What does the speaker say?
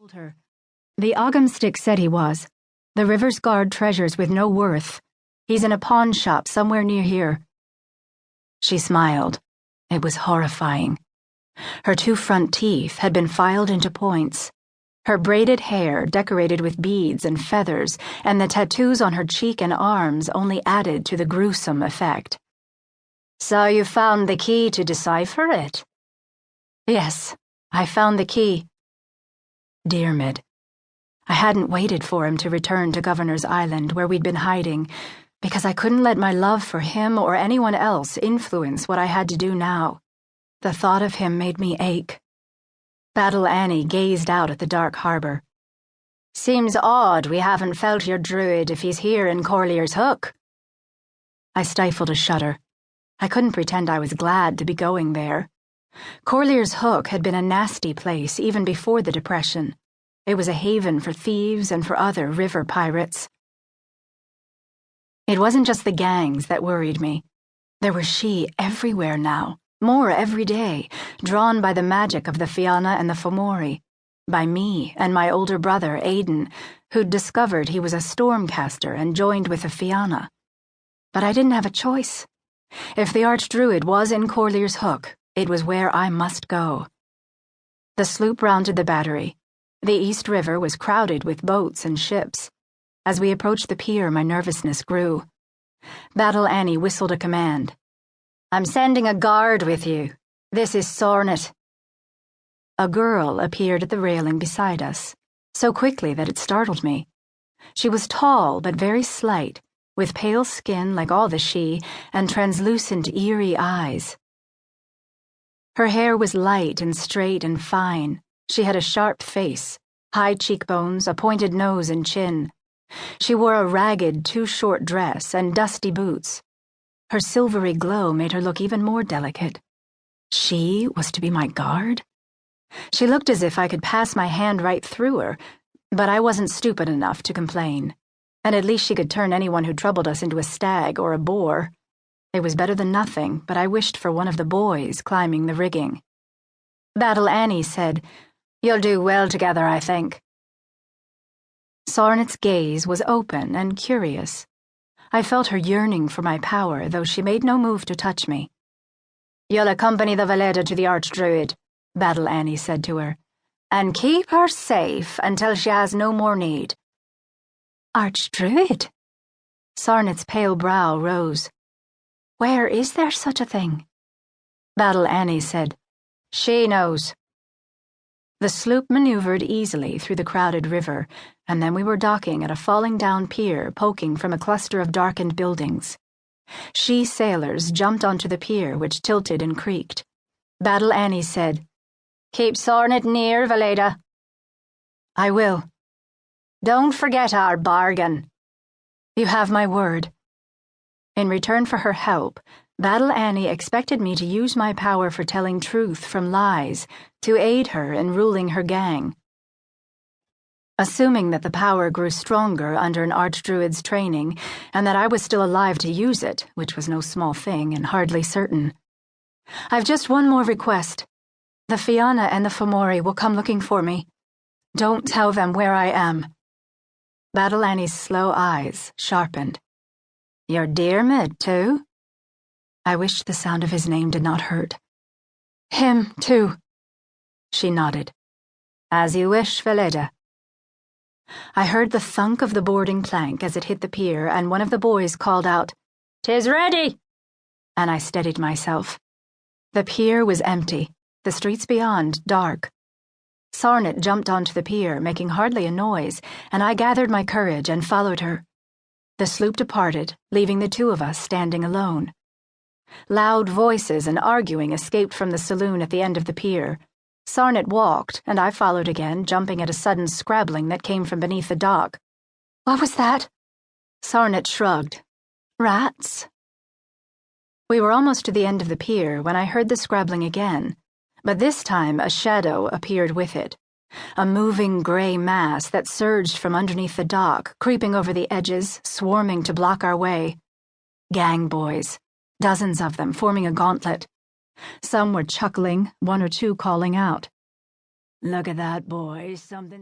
Told her. The Ogham-stick said he was. The river's guard treasures with no worth. He's in a pawn shop somewhere near here. She smiled. It was horrifying. Her two front teeth had been filed into points. Her braided hair, decorated with beads and feathers, and the tattoos on her cheek and arms only added to the gruesome effect. So you found the key to decipher it? Yes, I found the key. Diarmid. I hadn't waited for him to return to Governor's Island, where we'd been hiding, because I couldn't let my love for him or anyone else influence what I had to do now. The thought of him made me ache. Battle Annie gazed out at the dark harbor. Seems odd we haven't felt your druid if he's here in Corlear's Hook. I stifled a shudder. I couldn't pretend I was glad to be going there. Corlear's Hook had been a nasty place even before the Depression. It was a haven for thieves and for other river pirates. It wasn't just the gangs that worried me. There were she everywhere now, more every day, drawn by the magic of the Fianna and the Fomori, by me and my older brother, Aidan, who'd discovered he was a stormcaster and joined with the Fianna. But I didn't have a choice. If the archdruid was in Corlear's Hook, it was where I must go. The sloop rounded the battery. The East River was crowded with boats and ships. As we approached the pier, my nervousness grew. Battle Annie whistled a command. I'm sending a guard with you. This is Sornet. A girl appeared at the railing beside us, so quickly that it startled me. She was tall but very slight, with pale skin like all the she, and translucent, eerie eyes. Her hair was light and straight and fine. She had a sharp face, high cheekbones, a pointed nose and chin. She wore a ragged, too-short dress and dusty boots. Her silvery glow made her look even more delicate. She was to be my guard? She looked as if I could pass my hand right through her, but I wasn't stupid enough to complain. And at least she could turn anyone who troubled us into a stag or a boar. It was better than nothing, but I wished for one of the boys climbing the rigging. Battle Annie said, You'll do well together, I think. Sornet's gaze was open and curious. I felt her yearning for my power, though she made no move to touch me. You'll accompany the veleda to the archdruid, Battle Annie said to her, and keep her safe until she has no more need. Archdruid? Sornet's pale brow rose. Where is there such a thing? Battle Annie said, She knows. The sloop maneuvered easily through the crowded river, and then we were docking at a falling-down pier poking from a cluster of darkened buildings. She sailors jumped onto the pier, which tilted and creaked. Battle Annie said, Keep Sornet near, veleda. I will. Don't forget our bargain. You have my word. In return for her help, Battle Annie expected me to use my power for telling truth from lies to aid her in ruling her gang. Assuming that the power grew stronger under an archdruid's training and that I was still alive to use it, which was no small thing and hardly certain. I've just one more request. The Fianna and the Fomori will come looking for me. Don't tell them where I am. Battle Annie's slow eyes sharpened. You're Diarmid, too? I wished the sound of his name did not hurt. Him, too. She nodded. As you wish, veleda. I heard the thunk of the boarding plank as it hit the pier, and one of the boys called out, "'Tis ready!" And I steadied myself. The pier was empty, the streets beyond dark. Sornet jumped onto the pier, making hardly a noise, and I gathered my courage and followed her. The sloop departed, leaving the two of us standing alone. Loud voices and arguing escaped from the saloon at the end of the pier. Sornet walked, and I followed again, jumping at a sudden scrabbling that came from beneath the dock. What was that? Sornet shrugged. Rats? We were almost to the end of the pier when I heard the scrabbling again, but this time a shadow appeared with it. A moving gray mass that surged from underneath the dock, creeping over the edges, swarming to block our way. Gang boys. Dozens of them, forming a gauntlet. Some were chuckling, one or two calling out. Look at that boy, something